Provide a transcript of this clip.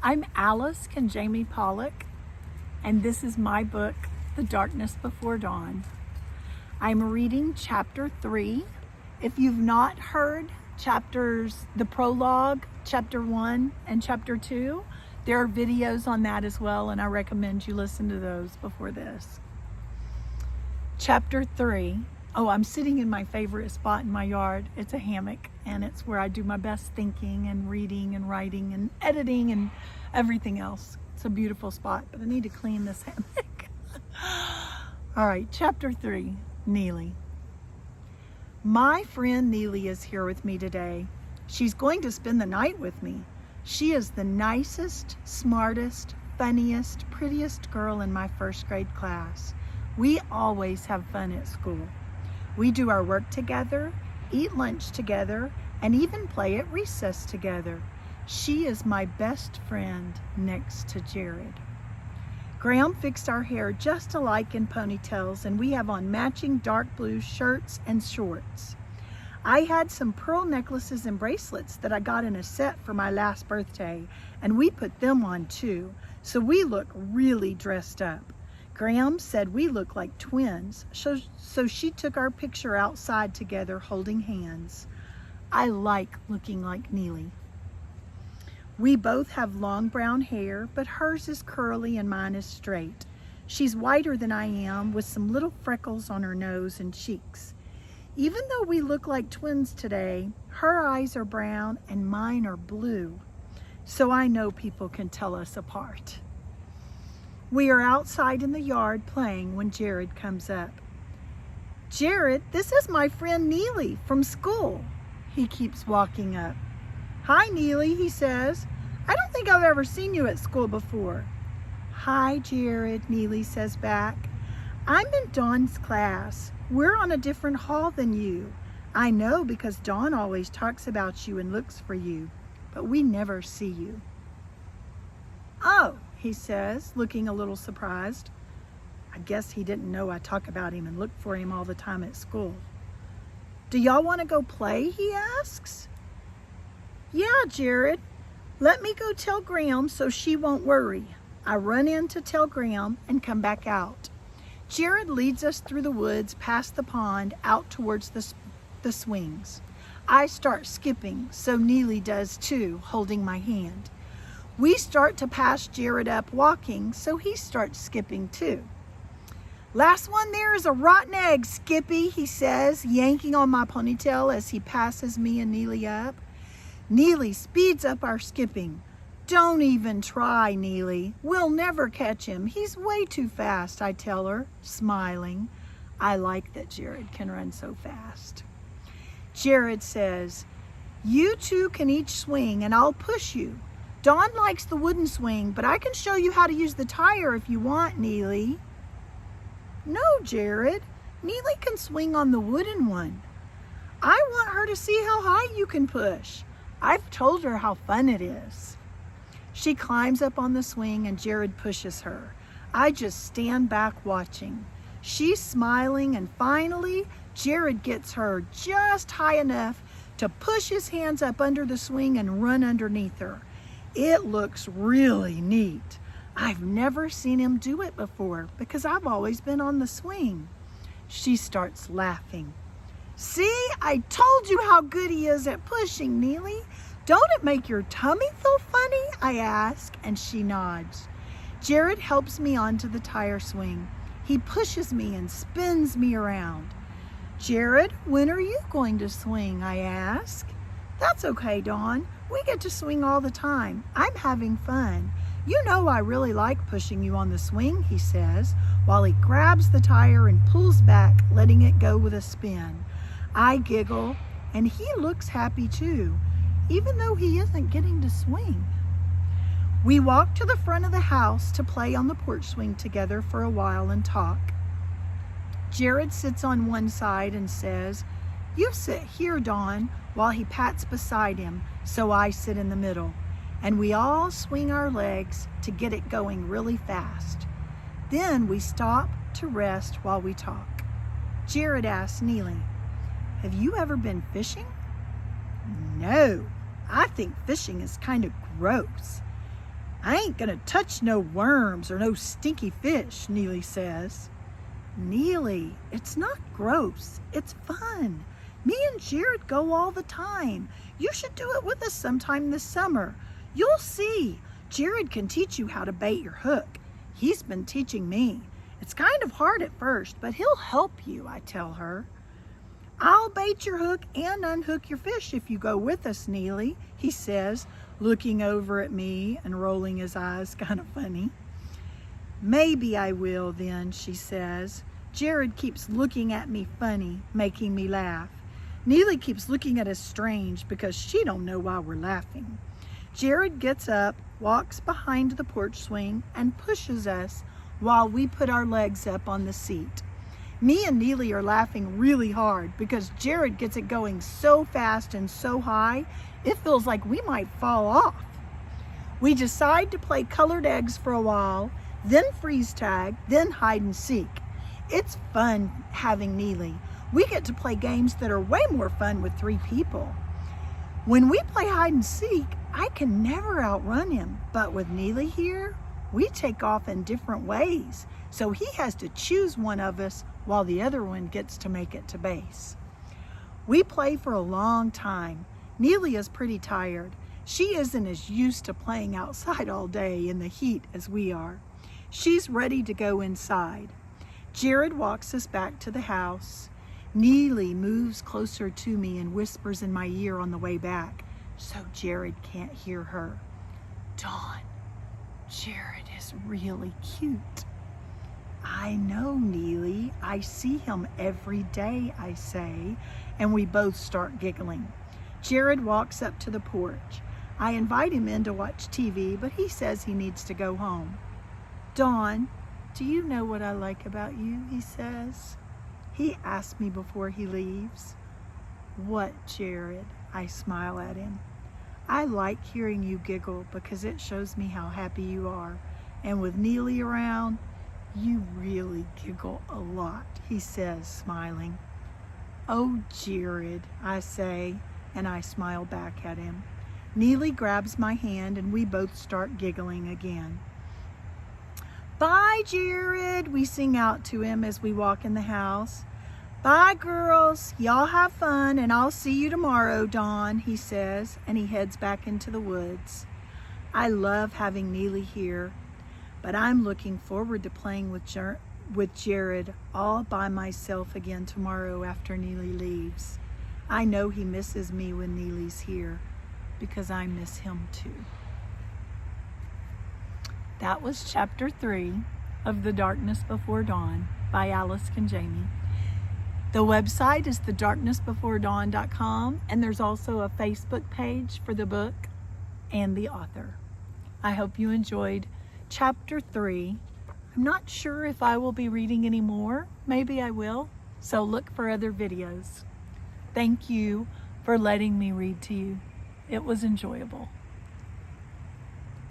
I'm Alice Cangemi Pollock, and this is my book, The Darkness Before Dawn. I'm reading chapter 3. If you've not heard the prologue, chapter 1 and chapter 2, there are videos on that as well, and I recommend you listen to those before this. Chapter 3. Oh, I'm sitting in my favorite spot in my yard. It's a hammock, and it's where I do my best thinking and reading and writing and editing and everything else. It's a beautiful spot, but I need to clean this hammock. All right, chapter 3, Neely. My friend Neely is here with me today. She's going to spend the night with me. She is the nicest, smartest, funniest, prettiest girl in my first grade class. We always have fun at school. We do our work together, eat lunch together, and even play at recess together. She is my best friend next to Jared. Graham fixed our hair just alike in ponytails, and we have on matching dark blue shirts and shorts. I had some pearl necklaces and bracelets that I got in a set for my last birthday, and we put them on too, so we look really dressed up. Graham said we look like twins, so she took our picture outside together holding hands. I like looking like Neely. We both have long brown hair, but hers is curly and mine is straight. She's whiter than I am, with some little freckles on her nose and cheeks. Even though we look like twins today, her eyes are brown and mine are blue, so I know people can tell us apart. We are outside in the yard playing when Jared comes up. Jared, this is my friend Neely from school. He keeps walking up. Hi, Neely, he says. I don't think I've ever seen you at school before. Hi, Jared, Neely says back. I'm in Dawn's class. We're on a different hall than you. I know because Dawn always talks about you and looks for you, but we never see you. Oh, he says, looking a little surprised. I guess he didn't know I talk about him and look for him all the time at school. Do y'all want to go play, he asks. Yeah, Jared. Let me go tell Graham so she won't worry. I run in to tell Graham and come back out. Jared leads us through the woods past the pond out towards the swings. I start skipping, so Neely does too, holding my hand. We start to pass Jared up walking, so he starts skipping too. Last one there is a rotten egg, Skippy, he says, yanking on my ponytail as he passes me and Neely up. Neely speeds up our skipping. Don't even try, Neely. We'll never catch him. He's way too fast, I tell her, smiling. I like that Jared can run so fast. Jared says, you two can each swing and I'll push you. Dawn likes the wooden swing, but I can show you how to use the tire if you want, Neely. No, Jared. Neely can swing on the wooden one. I want her to see how high you can push. I've told her how fun it is. She climbs up on the swing and Jared pushes her. I just stand back watching. She's smiling, and finally, Jared gets her just high enough to push his hands up under the swing and run underneath her. It looks really neat. I've never seen him do it before because I've always been on the swing. She starts laughing. See, I told you how good he is at pushing, Neely. Don't it make your tummy feel funny? I ask, and she nods. Jared helps me onto the tire swing. He pushes me and spins me around. Jared, when are you going to swing? I ask. That's okay, Dawn. We get to swing all the time. I'm having fun. You know I really like pushing you on the swing, he says, while he grabs the tire and pulls back, letting it go with a spin. I giggle, and he looks happy too, even though he isn't getting to swing. We walk to the front of the house to play on the porch swing together for a while and talk. Jared sits on one side and says, you sit here, Dawn, while he pats beside him, so I sit in the middle. And we all swing our legs to get it going really fast. Then we stop to rest while we talk. Jared asks Neely, have you ever been fishing? No, I think fishing is kind of gross. I ain't gonna touch no worms or no stinky fish, Neely says. Neely, it's not gross. It's fun. Me and Jared go all the time. You should do it with us sometime this summer. You'll see. Jared can teach you how to bait your hook. He's been teaching me. It's kind of hard at first, but he'll help you, I tell her. I'll bait your hook and unhook your fish if you go with us, Neely, he says, looking over at me and rolling his eyes kind of funny. Maybe I will then, she says. Jared keeps looking at me funny, making me laugh. Neely keeps looking at us strange because she don't know why we're laughing. Jared gets up, walks behind the porch swing, and pushes us while we put our legs up on the seat. Me and Neely are laughing really hard because Jared gets it going so fast and so high, it feels like we might fall off. We decide to play colored eggs for a while, then freeze tag, then hide and seek. It's fun having Neely. We get to play games that are way more fun with 3 people. When we play hide and seek, I can never outrun him, but with Neely here, we take off in different ways, so he has to choose one of us while the other one gets to make it to base. We play for a long time. Neely is pretty tired. She isn't as used to playing outside all day in the heat as we are. She's ready to go inside. Jared walks us back to the house. Neely moves closer to me and whispers in my ear on the way back, so Jared can't hear her. Dawn, Jared is really cute. I know, Neely. I see him every day, I say, and we both start giggling. Jared walks up to the porch. I invite him in to watch TV, but he says he needs to go home. Dawn, do you know what I like about you, he says. He asks me before he leaves. What, Jared? I smile at him. I like hearing you giggle because it shows me how happy you are. And with Neely around, you really giggle a lot, he says, smiling. Oh, Jared, I say, and I smile back at him. Neely grabs my hand and we both start giggling again. Bye, Jared, we sing out to him as we walk in the house. Bye, girls. Y'all have fun, and I'll see you tomorrow, Dawn, he says, and he heads back into the woods. I love having Neely here, but I'm looking forward to playing with Jared all by myself again tomorrow after Neely leaves. I know he misses me when Neely's here because I miss him too. That was chapter 3 of The Darkness Before Dawn by Alice Cangemi. The website is thedarknessbeforedawn.com, and there's also a Facebook page for the book and the author. I hope you enjoyed chapter 3. I'm not sure if I will be reading any more. Maybe I will. So look for other videos. Thank you for letting me read to you. It was enjoyable.